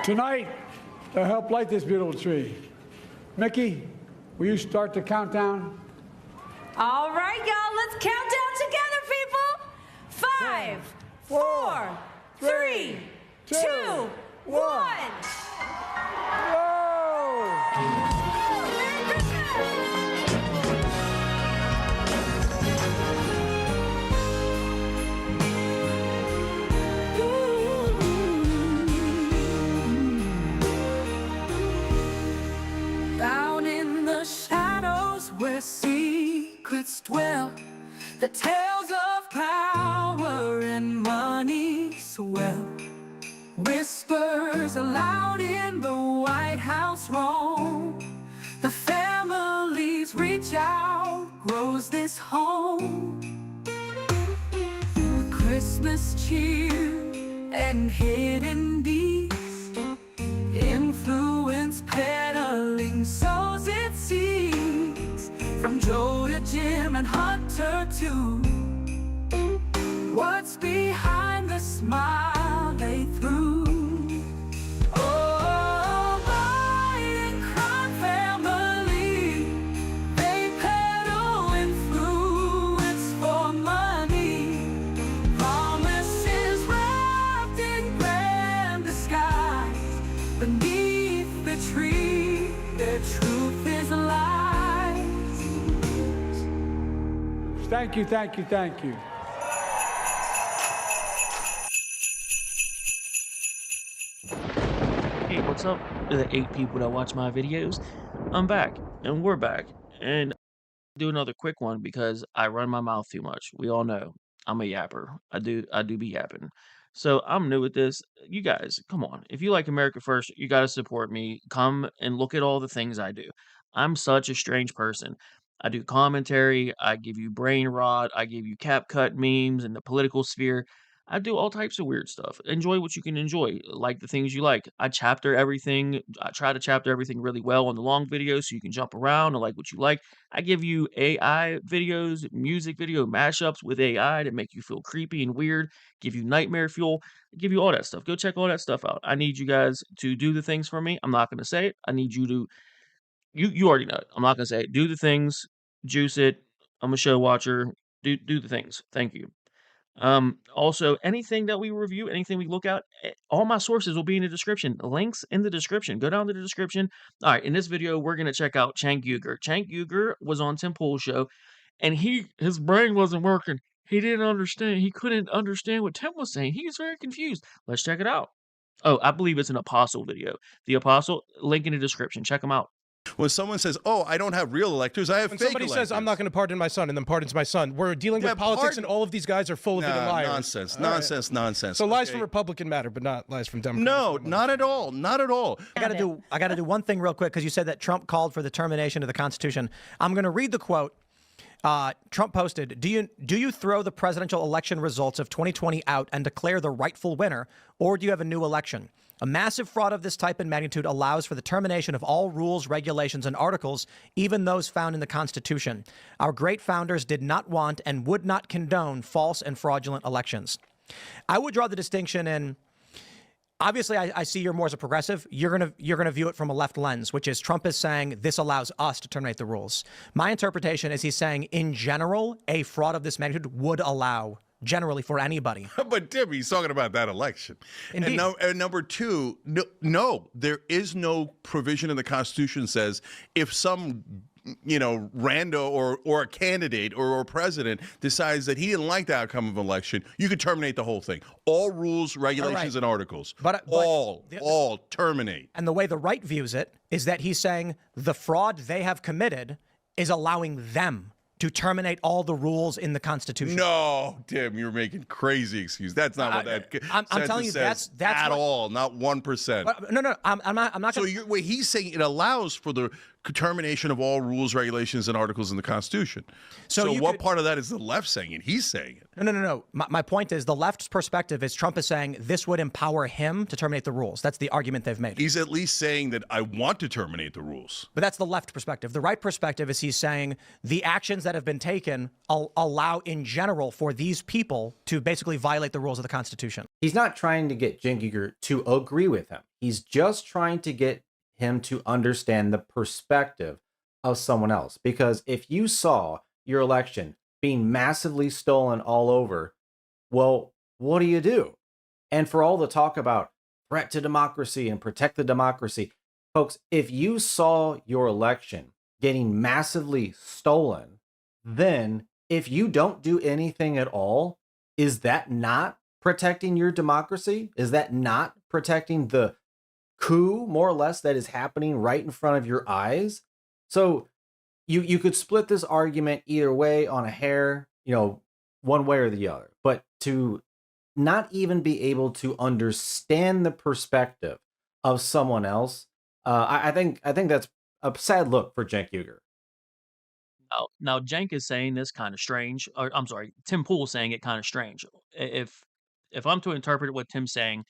Tonight, to help light this beautiful tree, Mickey, will you start the countdown? All right, y'all, let's count down together, people. 5, 4, 3, 2, 1. Whoa! Merry Christmas! Down in the shadows where secrets dwell, the tales of power and money swell. Whispers aloud in the White House roam. The families reach out, grows this home. Christmas cheer and hidden deeds, influence peddling sows its seeds. From Joe to Jim and Hunter to what's behind the smile they threw. Oh, buying crime family, they peddle influence for money. Promises wrapped in grand disguise. Beneath the tree, their truth is lies. Thank you, thank you, thank you. Hey, what's up to the 8 people that watch my videos? I'm back, and we're back, and do another quick one because I run my mouth too much. We all know I'm a yapper. I do be yapping. So I'm new at this. You guys, come on. If you like America First, you got to support me. Come and look at all the things I do. I'm such a strange person. I do commentary. I give you brain rot. I give you cap cut memes in the political sphere. I do all types of weird stuff. Enjoy what you can enjoy. Like the things you like. I chapter everything. I try to chapter everything really well on the long videos so you can jump around and like what you like. I give you AI videos, music video mashups with AI to make you feel creepy and weird, give you nightmare fuel, give you all that stuff. Go check all that stuff out. I need you guys to do the things for me. I'm not going to say it. I need you to, you already know it. I'm not going to say it. Do the things, juice it. I'm a show watcher. Do the things. Thank you. Also, anything that we review, anything we look at, all my sources will be in the description. Links in the description. Go down to the description. All right, in this video, we're going to check out Cenk Uygur. Cenk Uygur was on TheApostle show, and his brain wasn't working. He didn't understand. He couldn't understand what Tim was saying. He was very confused. Let's check it out. Oh, I believe it's an Apostle video. The Apostle, link in the description. Check them out. When someone says, "Oh, I don't have real electors, I have when fake somebody electors." says, "I'm not going to pardon my son," and then pardons my son, we're dealing with politics, and all of these guys are full of it and liars. Nonsense, All nonsense, right. nonsense. So lies from Republican matter, but not lies from Democrat. No, not at all, not at all. I got to do one thing real quick because you said that Trump called for the termination of the Constitution. I'm going to read the quote. Trump posted, do you throw the presidential election results of 2020 out and declare the rightful winner, or do you have a new election? A massive fraud of this type and magnitude allows for the termination of all rules, regulations, and articles, even those found in the Constitution. Our great founders did not want and would not condone false and fraudulent elections. I would draw the distinction in, obviously, I see you're more as a progressive. You're gonna view it from a left lens, which is Trump is saying this allows us to terminate the rules. My interpretation is he's saying, in general, a fraud of this magnitude would allow generally for anybody. But Tim, he's talking about that election. Indeed. And number two, no, there is no provision in the Constitution says if some rando or a candidate or a president decides that he didn't like the outcome of an election, you could terminate the whole thing. All rules, regulations, and articles. But all terminate. And the way the right views it is that he's saying the fraud they have committed is allowing them to terminate all the rules in the Constitution. No, Tim, you're making crazy excuses. That's not what that I'm telling you, says that's at what, all. Not 1%. No, I'm not. So wait, he's saying it allows for the termination of all rules, regulations, and articles in the Constitution. So what part of that is the left saying it? He's saying it. No. My point is the left's perspective is Trump is saying this would empower him to terminate the rules. That's the argument they've made. He's at least saying that I want to terminate the rules. But that's the left perspective. The right perspective is he's saying the actions that have been taken allow in general for these people to basically violate the rules of the Constitution. he's not trying to get Cenk Uygur to agree with him. He's just trying to get him to understand the perspective of someone else. Because if you saw your election being massively stolen all over, well, what do you do? And for all the talk about threat to democracy and protect the democracy, folks, if you saw your election getting massively stolen, then if you don't do anything at all, is that not protecting your democracy? Is that not protecting the coup, more or less, that is happening right in front of your eyes? So you could split this argument either way on a hair, one way or the other. But to not even be able to understand the perspective of someone else, I think that's a sad look for Cenk Uygur. Now Cenk is saying this kind of strange, or I'm sorry, Tim Pool's saying it kind of strange. If I'm to interpret what Tim's saying,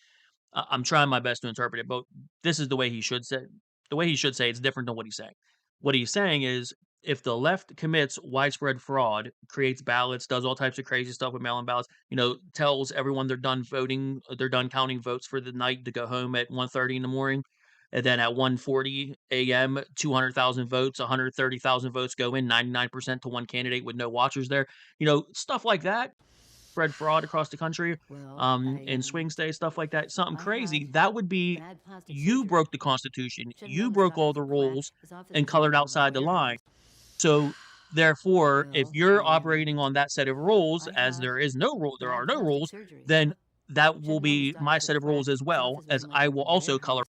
I'm trying my best to interpret it, but this is the way he should say. The way he should say it's different than what he's saying. What he's saying is, if the left commits widespread fraud, creates ballots, does all types of crazy stuff with mail-in ballots, tells everyone they're done voting, they're done counting votes for the night to go home at 1:30 in the morning, and then at 1:40 a.m., 200,000 votes, 130,000 votes go in, 99% to one candidate with no watchers there. Stuff like that. Spread fraud across the country, in swing states, stuff like that. Something crazy. That would be you broke the Constitution. You broke all the rules and colored outside the line. So therefore, if you're operating on that set of rules, as there are no rules, then that will be my set of rules as well, as I will also color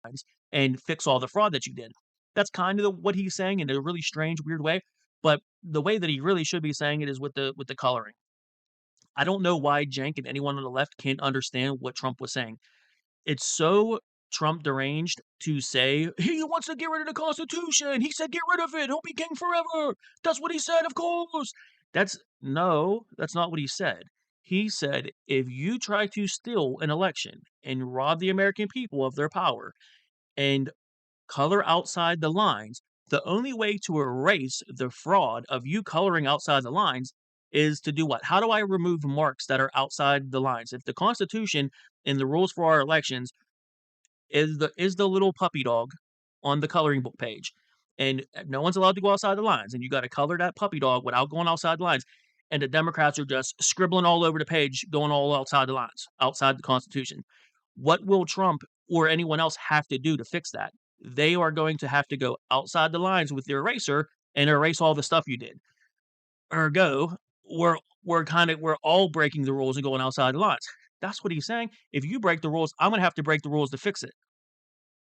lines and fix all the fraud that you did. That's kind of what he's saying in a really strange, weird way. But the way that he really should be saying it is with the coloring. I don't know why Cenk and anyone on the left can't understand what Trump was saying. It's so Trump deranged to say, he wants to get rid of the Constitution. He said, get rid of it. He'll be king forever. That's what he said, of course. That's not what he said. He said, if you try to steal an election and rob the American people of their power and color outside the lines, the only way to erase the fraud of you coloring outside the lines is to do what? How do I remove marks that are outside the lines? If the Constitution and the rules for our elections is the little puppy dog on the coloring book page, and no one's allowed to go outside the lines, and you got to color that puppy dog without going outside the lines, and the Democrats are just scribbling all over the page, going all outside the lines, outside the Constitution. What will Trump or anyone else have to do to fix that? They are going to have to go outside the lines with their eraser and erase all the stuff you did. Ergo, we're all breaking the rules and going outside the lines. That's what he's saying. If you break the rules, I'm gonna have to break the rules to fix it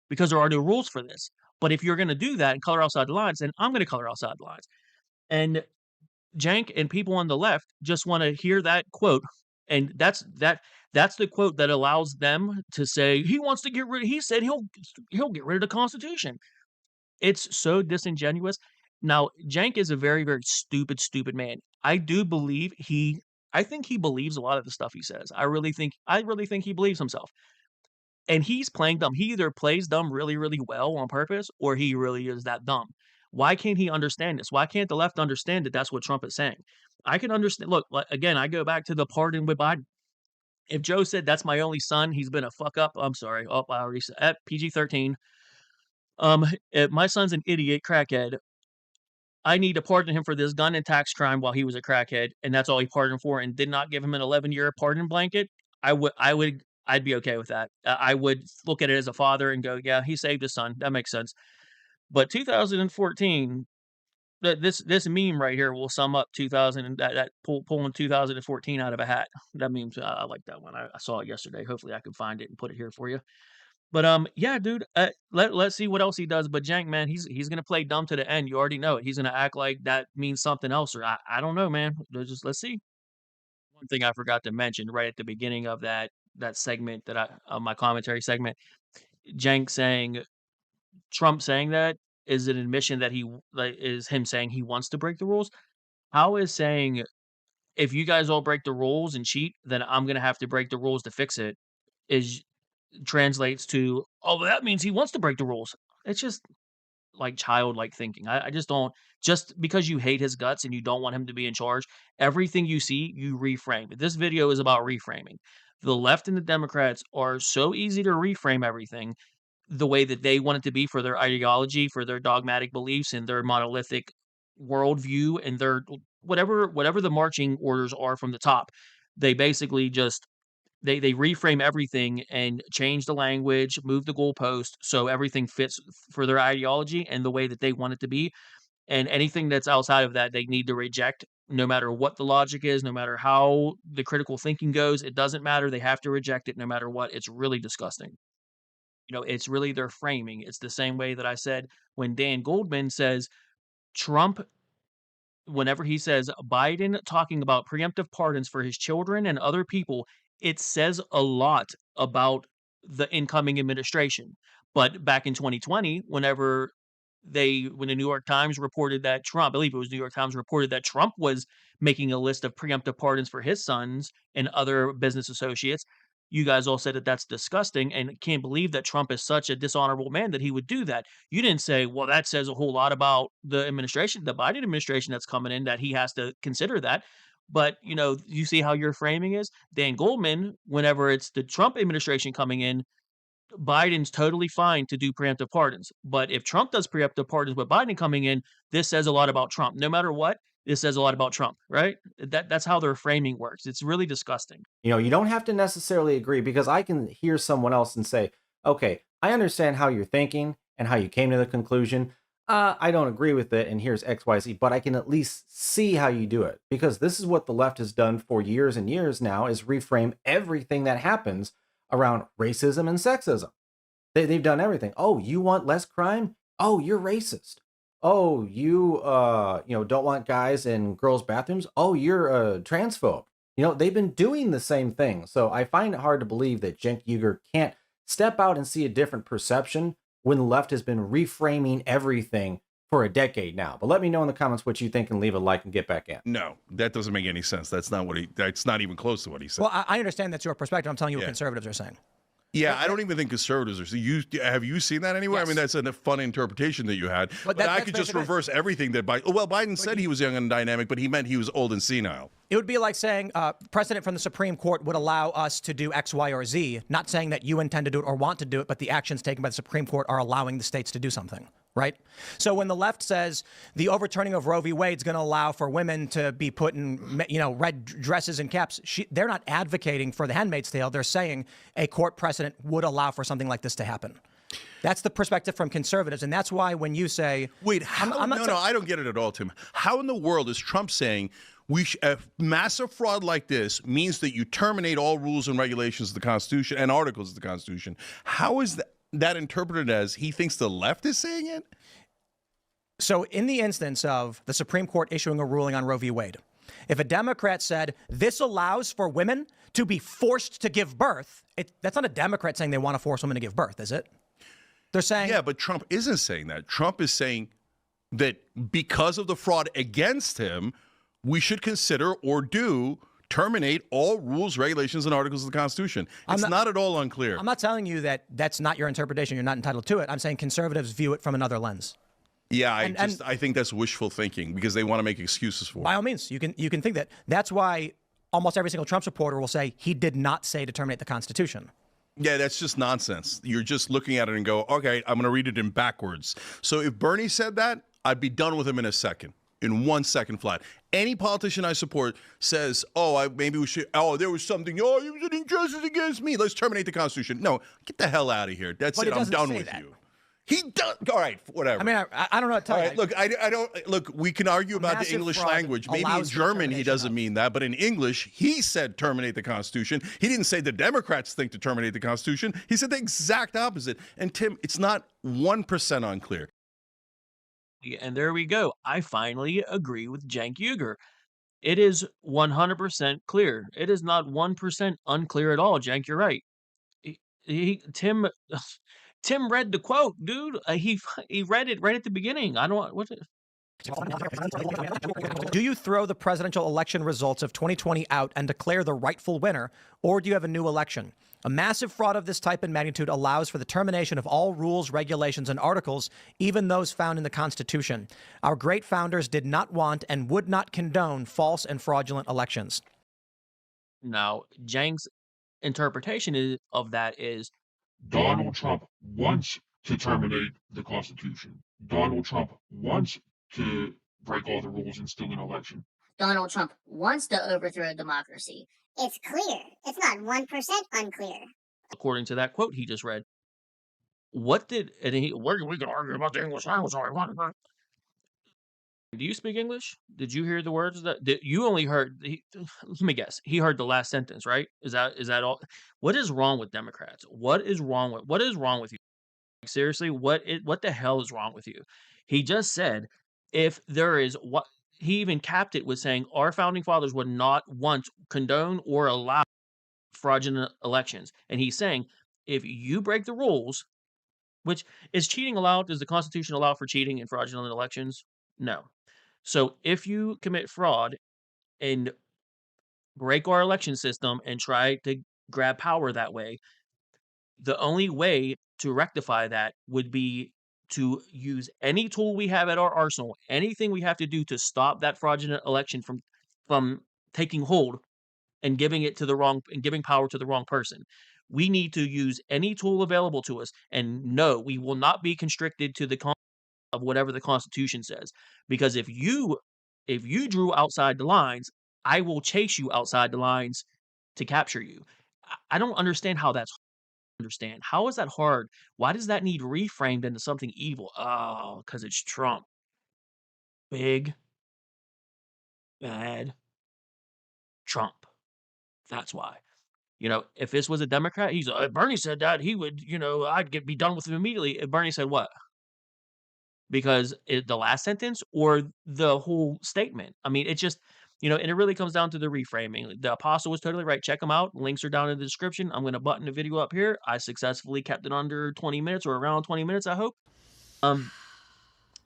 because there are no rules for this. But if you're gonna do that and color outside the lines, then I'm gonna color outside the lines. And Cenk and people on the left just want to hear that quote, and that's the quote that allows them to say he wants to get rid. He said he'll get rid of the Constitution. It's so disingenuous. Now, Cenk is a very, very stupid man. I think he believes a lot of the stuff he says. I really think he believes himself. And he's playing dumb. He either plays dumb really, really well on purpose, or he really is that dumb. Why can't he understand this? Why can't the left understand that that's what Trump is saying? I can understand. Look, again, I go back to the pardon with Biden. If Joe said that's my only son, he's been a fuck up. I'm sorry. Oh, I already said at PG-13. If my son's an idiot crackhead, I need to pardon him for this gun and tax crime while he was a crackhead, and that's all he pardoned for, and did not give him an 11-year pardon blanket. I'd be okay with that. I would look at it as a father and go, yeah, he saved his son. That makes sense. But 2014, this meme right here will sum up 2000 that pulling 2014 out of a hat. That meme, I like that one. I saw it yesterday. Hopefully, I can find it and put it here for you. But yeah, dude. Let's see what else he does. But Cenk, man, he's gonna play dumb to the end. You already know it. He's gonna act like that means something else, or I don't know, man. Let's see. One thing I forgot to mention right at the beginning of that segment my commentary segment, Cenk saying Trump saying that is an admission that is him saying he wants to break the rules. How is saying if you guys all break the rules and cheat, then I'm gonna have to break the rules to fix it is translates to, oh, well, that means he wants to break the rules. It's just like childlike thinking. I just don't, just because you hate his guts and you don't want him to be in charge, everything you see, you reframe. This video is about reframing. The left and the Democrats are so easy to reframe everything the way that they want it to be for their ideology, for their dogmatic beliefs, and their monolithic worldview, and their whatever the marching orders are from the top. They basically just they reframe everything and change the language, move the goalpost so everything fits for their ideology and the way that they want it to be. And anything that's outside of that, they need to reject no matter what the logic is, no matter how the critical thinking goes. It doesn't matter. They have to reject it no matter what. It's really disgusting. It's really their framing. It's the same way that I said when Dan Goldman says Trump, whenever he says Biden talking about preemptive pardons for his children and other people, it says a lot about the incoming administration. But back in 2020, when the New York Times reported that Trump, I believe it was New York Times reported that Trump was making a list of preemptive pardons for his sons and other business associates. You guys all said that that's disgusting and can't believe that Trump is such a dishonorable man that he would do that. You didn't say, well, that says a whole lot about the administration, the Biden administration that's coming in, that he has to consider that. But, you see how your framing is? Dan Goldman, whenever it's the Trump administration coming in, Biden's totally fine to do preemptive pardons. But if Trump does preemptive pardons with Biden coming in, this says a lot about Trump. No matter what, this says a lot about Trump, right? That's how their framing works. It's really disgusting. You don't have to necessarily agree, because I can hear someone else and say, okay, I understand how you're thinking and how you came to the conclusion. I don't agree with it, and here's XYZ, but I can at least see how you do it, because this is what the left has done for years and years now, is reframe everything that happens around racism and sexism. They've done everything. Oh, you want less crime? Oh, you're racist. Oh, you don't want guys in girls' bathrooms? Oh, you're a transphobe. They've been doing the same thing. So I find it hard to believe that Cenk Uygur can't step out and see a different perception when the left has been reframing everything for a decade now. But let me know in the comments what you think, and leave a like and get back in. No, that doesn't make any sense. That's not even close to what he said. Well, I understand that's your perspective. I'm telling you what conservatives are saying. Yeah, I don't even think conservatives are. Have you seen that anywhere? Yes. I mean, that's a fun interpretation that you had. But I could just reverse everything that Biden said he was young and dynamic, but he meant he was old and senile. It would be like saying precedent from the Supreme Court would allow us to do X, Y, or Z, not saying that you intend to do it or want to do it, but the actions taken by the Supreme Court are allowing the states to do something, right? So when the left says the overturning of Roe v. Wade is going to allow for women to be put in, red dresses and caps, they're not advocating for the Handmaid's Tale. They're saying a court precedent would allow for something like this to happen. That's the perspective from conservatives, and that's why when you say, "Wait, I don't get it at all, Tim. How in the world is Trump saying a massive fraud like this means that you terminate all rules and regulations of the Constitution and articles of the Constitution? How is that interpreted as he thinks the left is saying it?" So in the instance of the Supreme Court issuing a ruling on Roe v. Wade, if a Democrat said this allows for women to be forced to give birth, that's not a Democrat saying they want to force women to give birth, is it? They're saying... Yeah, but Trump isn't saying that. Trump is saying that because of the fraud against him, we should consider or terminate all rules, regulations, and articles of the Constitution. It's not at all unclear. I'm not telling you that that's not your interpretation. You're not entitled to it. I'm saying conservatives view it from another lens. Yeah, I think that's wishful thinking, because they want to make excuses for it. By all means, you can think that. That's why almost every single Trump supporter will say he did not say to terminate the Constitution. Yeah, that's just nonsense. You're just looking at it and go, okay, I'm going to read it in backwards. So if Bernie said that, I'd be done with him in a second. In 1 second flat. Any politician I support says, maybe we should, there was something, he was an injustice against me, let's terminate the Constitution. No, get the hell out of here. That's it, I'm done with you. He does. All right, whatever. I mean, I don't know what to tell you. Right, look, I don't, look, we can argue about the English language. Maybe in German he doesn't mean that, but in English, he said terminate the Constitution. He didn't say the Democrats think to terminate the Constitution. He said the exact opposite. And Tim, it's not 1% unclear. And there we go. I finally agree with Cenk Uygur. It is 100% clear. It is not 1% unclear at all. Cenk, you're right. Tim read the quote, dude. He read it right at the beginning. I don't what. Do you throw the presidential election results of 2020 out and declare the rightful winner, or do you have a new election? A massive fraud of this type and magnitude allows for the termination of all rules, regulations, and articles, even those found in the Constitution. Our great founders did not want and would not condone false and fraudulent elections. Now, Cenk's interpretation of that is Donald Trump wants to terminate the Constitution. Donald Trump wants to break all the rules and steal an election. Donald Trump wants to overthrow democracy. It's clear. It's not 1% unclear. according to that quote he just read. What did and we can argue about the English language all we want. Do you speak English? Did you hear the words you only heard? Let me guess. He heard the last sentence, right? Is that all? What is wrong with Democrats? What is wrong with you? Like, seriously, what the hell is wrong with you? He just said if there is what he even capped it with saying our founding fathers would not once condone or allow fraudulent elections, and he's saying if you break the rules, which is cheating allowed? Does the Constitution allow for cheating in fraudulent elections? No. So if you commit fraud and break our election system and try to grab power that way, the only way to rectify that would be to use any tool we have at our arsenal, anything we have to do to stop that fraudulent election from taking hold and giving power to the wrong person. We need to use any tool available to us, and no, we will not be constricted to the of whatever the Constitution says. Because if you drew outside the lines, I will chase you outside the lines to capture you. I don't understand how that's understand. How is that hard? Why does that need reframed into something evil? Oh, because it's Trump. Big, bad Trump. That's why. If this was a Democrat, he's if Bernie said that, he would, I'd be done with him immediately. If Bernie said what? Because the last sentence or the whole statement? I mean, it's just, and it really comes down to the reframing. TheApostle was totally right. Check them out. Links are down in the description. I'm going to button the video up here. I successfully kept it under 20 minutes or around 20 minutes, I hope.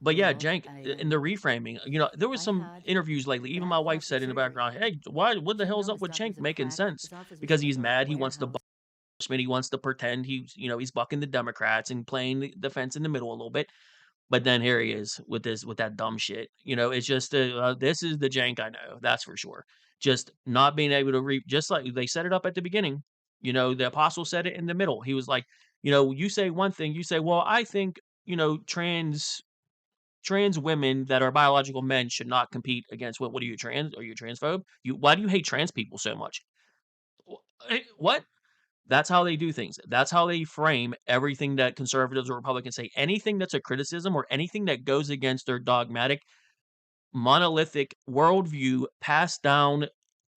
But yeah, Cenk, in the reframing, there was some interviews lately. Even my wife said in the background, hey, what the hell's up with Cenk making sense? Because he's mad. He wants to he wants to pretend he's bucking the Democrats and playing the fence in the middle a little bit. But then here he is with that dumb shit. It's just this is the Cenk I know. That's for sure. Just not being able to just like they set it up at the beginning. TheApostle said it in the middle. He was like, you say one thing, you say, well, I think, trans women that are biological men should not compete against what are you, trans? Are you a transphobe? Why do you hate trans people so much? What? That's how they do things. That's how they frame everything that conservatives or Republicans say. Anything that's a criticism or anything that goes against their dogmatic, monolithic worldview, passed down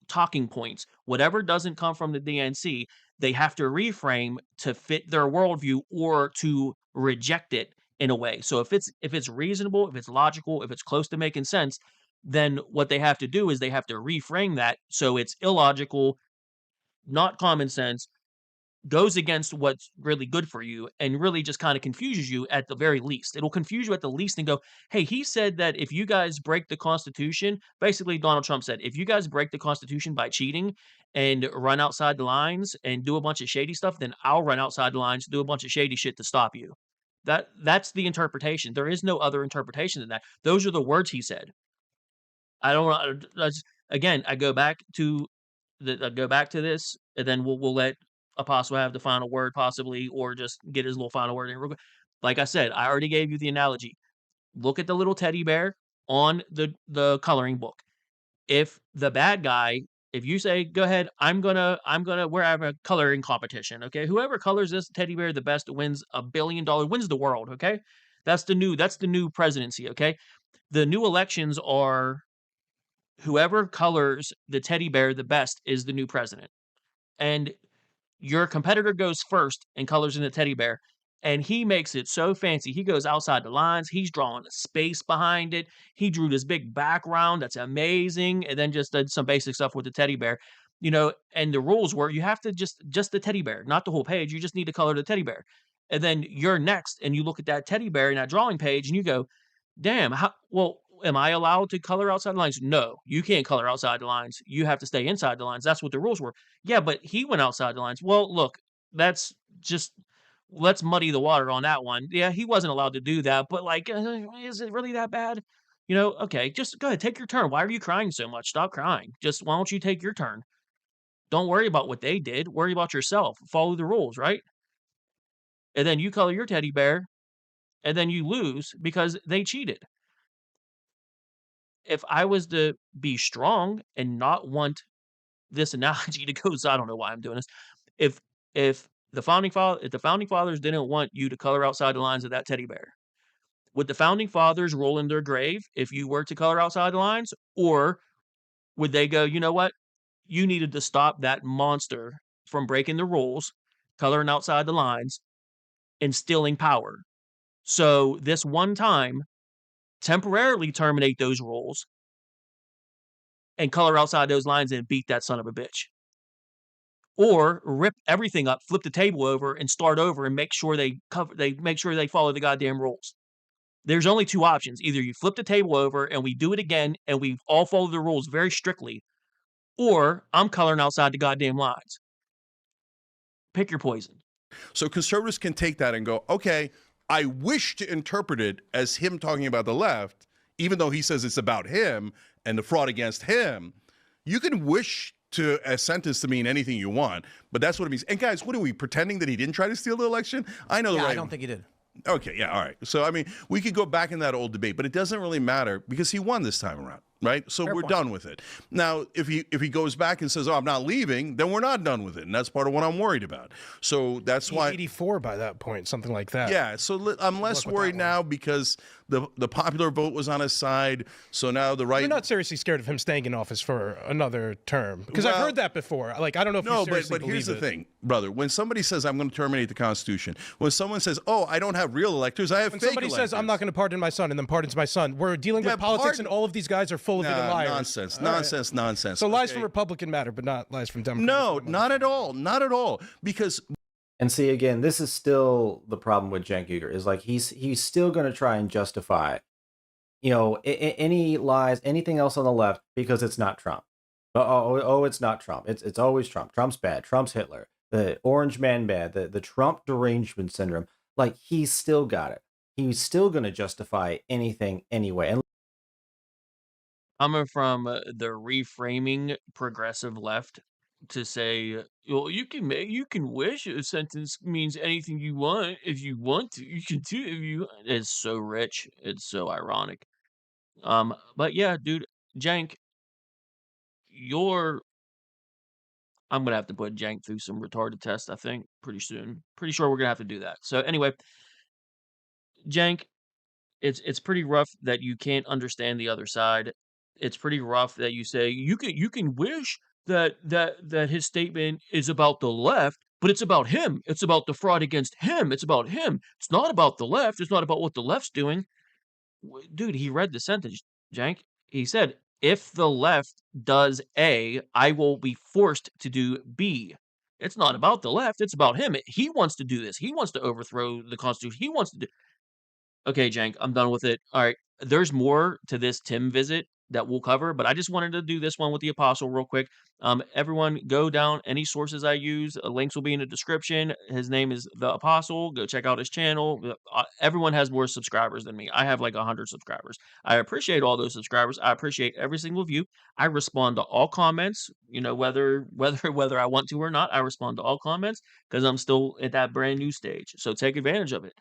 talking points, whatever doesn't come from the DNC, they have to reframe to fit their worldview or to reject it in a way. So if it's reasonable, if it's logical, if it's close to making sense, then what they have to do is they have to reframe that so it's illogical, not common sense, goes against what's really good for you, and really just kind of confuses you at the very least. It'll confuse you at the least and go, hey, he said that if you guys break the Constitution, basically Donald Trump said, if you guys break the Constitution by cheating and run outside the lines and do a bunch of shady stuff, then I'll run outside the lines, do a bunch of shady shit to stop you. That's the interpretation. There is no other interpretation than that. Those are the words he said. I don't know. Again, I go back to this, and then we'll let Apostle have the final word possibly, or just get his little final word in real quick. Like I said, I already gave you the analogy. Look at the little teddy bear on the coloring book. If the bad guy, if you say, go ahead, we're having a coloring competition, okay? Whoever colors this teddy bear the best wins $1 billion, wins the world, okay? That's the new presidency, okay? The new elections are whoever colors the teddy bear the best is the new president. And your competitor goes first and colors in the teddy bear, and he makes it so fancy. He goes outside the lines. He's drawing a space behind it. He drew this big background that's amazing, and then just did some basic stuff with the teddy bear. And the rules were you have to just the teddy bear, not the whole page. You just need to color the teddy bear. And then you're next, and you look at that teddy bear in that drawing page, and you go, damn, am I allowed to color outside the lines? No, you can't color outside the lines. You have to stay inside the lines. That's what the rules were. Yeah, but he went outside the lines. Well, look, let's muddy the water on that one. Yeah, he wasn't allowed to do that, but is it really that bad? Okay, just go ahead, take your turn. Why are you crying so much? Stop crying. Why don't you take your turn? Don't worry about what they did. Worry about yourself. Follow the rules, right? And then you color your teddy bear, and then you lose because they cheated. If I was to be strong and not want this analogy to go, so I don't know why I'm doing this. If if the founding fathers didn't want you to color outside the lines of that teddy bear, would the founding fathers roll in their grave if you were to color outside the lines, or would they go, you know what, you needed to stop that monster from breaking the rules, coloring outside the lines, and stealing power? So this one time, temporarily terminate those rules and color outside those lines and beat that son of a bitch. Or rip everything up, flip the table over, and start over and make sure they follow the goddamn rules. There's only two options. Either you flip the table over and we do it again and we all follow the rules very strictly, or I'm coloring outside the goddamn lines. Pick your poison. So conservatives can take that and go, okay, I wish to interpret it as him talking about the left, even though he says it's about him and the fraud against him. You can wish to a sentence to mean anything you want, but that's what it means. And guys, what are we pretending that he didn't try to steal the election? I know. Yeah, right. I don't think he did. Okay, yeah, all right. So, I mean, we could go back in that old debate, but it doesn't really matter because he won this time around, right? So we're done with it. Now, if he goes back and says, oh, I'm not leaving, then we're not done with it. And that's part of what I'm worried about. So that's why... 84 by that point, something like that. Yeah, so I'm less worried now because the popular vote was on his side. So now the right... You're not seriously scared of him staying in office for another term? Because I've heard that before. Like, I don't know if you seriously but here's the thing, brother. When somebody says, I'm going to terminate the Constitution, when someone says, oh, I don't have real electors, I have fake electors. When somebody says, I'm not going to pardon my son, and then pardons my son, we're dealing with politics, and all of these guys are full of it and liars. Nonsense. So lies from Republican matter, but not lies from Democrat. No, not at all. Because... And see, again, this is still the problem with Cenk Uygur, is like he's still going to try and justify, any lies, anything else on the left, because it's not Trump. It's not Trump. It's always Trump. Trump's bad. Trump's Hitler. The orange man bad. The Trump derangement syndrome. Like, he's still got it. He's still going to justify anything anyway. And coming from the reframing progressive left to say, well, you can wish a sentence means anything you want. If you want to, you can do it. If you... It's so rich. It's so ironic. But yeah, dude, Cenk, I'm gonna have to put Cenk through some retarded tests, I think, pretty soon. Pretty sure we're gonna have to do that. So anyway, Cenk, it's pretty rough that you can't understand the other side. It's pretty rough that you say you can wish that his statement is about the left, but it's about him. It's about the fraud against him. It's about him. It's not about the left. It's not about what the left's doing. Dude, he read the sentence, Cenk. He said, if the left does A, I will be forced to do B. It's not about the left. It's about him. He wants to do this. He wants to overthrow the Constitution. He wants to do... Okay, Cenk, I'm done with it. All right, there's more to this Tim visit that we'll cover, but I just wanted to do this one with the Apostle real quick. Everyone, go down any sources I use. Links will be in the description. His name is The Apostle. Go check out his channel. Everyone has more subscribers than me. I have like 100 subscribers. I appreciate all those subscribers. I appreciate every single view. I respond to all comments. Whether I want to or not, I respond to all comments because I'm still at that brand new stage. So take advantage of it.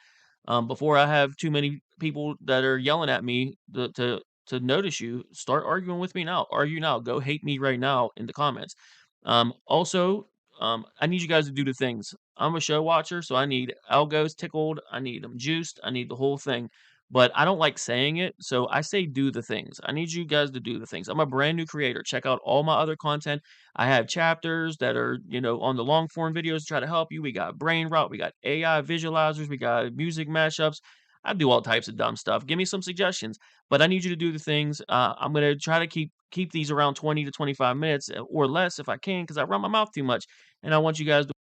Before I have too many people that are yelling at me to notice you, start arguing with me now. Argue now. Go hate me right now in the comments. Also, I need you guys to do the things. I'm a show watcher, so I need algos tickled. I need them juiced. I need the whole thing. But I don't like saying it, so I say do the things. I need you guys to do the things. I'm a brand new creator. Check out all my other content. I have chapters that are, on the long form videos to try to help you. We got brain rot. We got AI visualizers. We got music mashups. I do all types of dumb stuff. Give me some suggestions, but I need you to do the things. I'm going to try to keep these around 20 to 25 minutes or less if I can, because I run my mouth too much, and I want you guys to.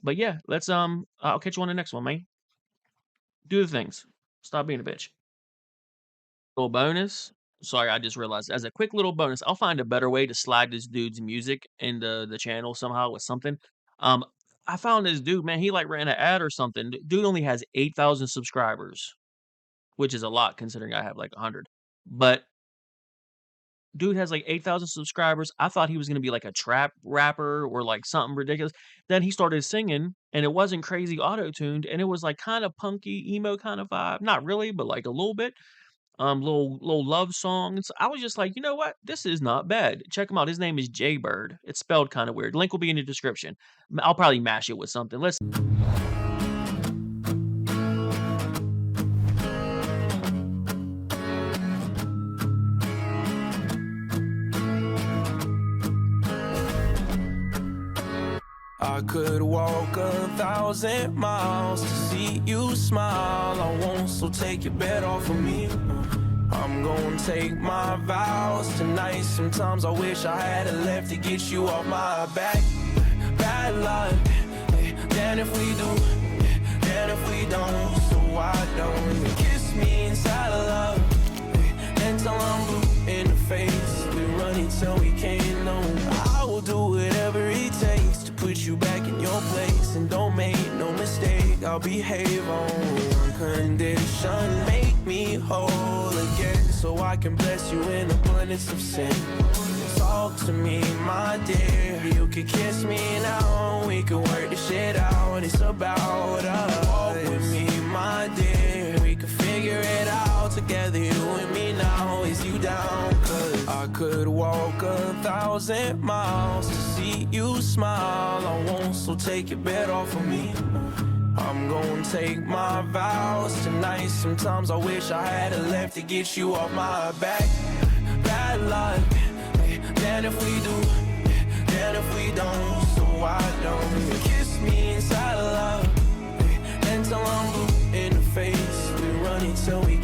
But yeah, let's I'll catch you on the next one, man. Do the things. Stop being a bitch. Little bonus. Sorry, I just realized. As a quick little bonus, I'll find a better way to slide this dude's music into the channel somehow with something. I found this dude, man. He like ran an ad or something. Dude only has 8,000 subscribers, which is a lot considering I have like 100. But Dude has like 8,000 subscribers. I thought he was gonna be like a trap rapper or like something ridiculous. Then he started singing, and it wasn't crazy auto-tuned, and it was like kind of punky, emo kind of vibe. Not really, but like a little bit. Little love songs. I was just like, you know what? This is not bad. Check him out. His name is Jaybird. It's spelled kind of weird. Link will be in the description. I'll probably mash it with something. Let's. I could walk 1,000 miles to see you smile. I won't, so take your bet off of me. I'm gonna take my vows tonight. Sometimes I wish I had left to get you off my back. Bad luck, then if we do, then if we don't, so why don't you kiss me inside of love until I'm blue in the face. We run it till we can't know. I will do whatever it takes to put you back in your place, and don't make no mistake, I'll behave on one condition. Make me whole again, so I can bless you in abundance of sin. Talk to me, my dear. You can kiss me now, we can work this shit out. It's about us. Walk with me, my dear. We can figure it out together, you and me now. Is you down? Cause I could walk 1,000 miles to see you smile. I won't, so take your bet off of me. I'm gonna take my vows tonight. Sometimes I wish I had left to get you off my back. Bad luck, then if we do, then if we don't, so why don't you kiss me inside of love until I'm blue in the face. We run it till we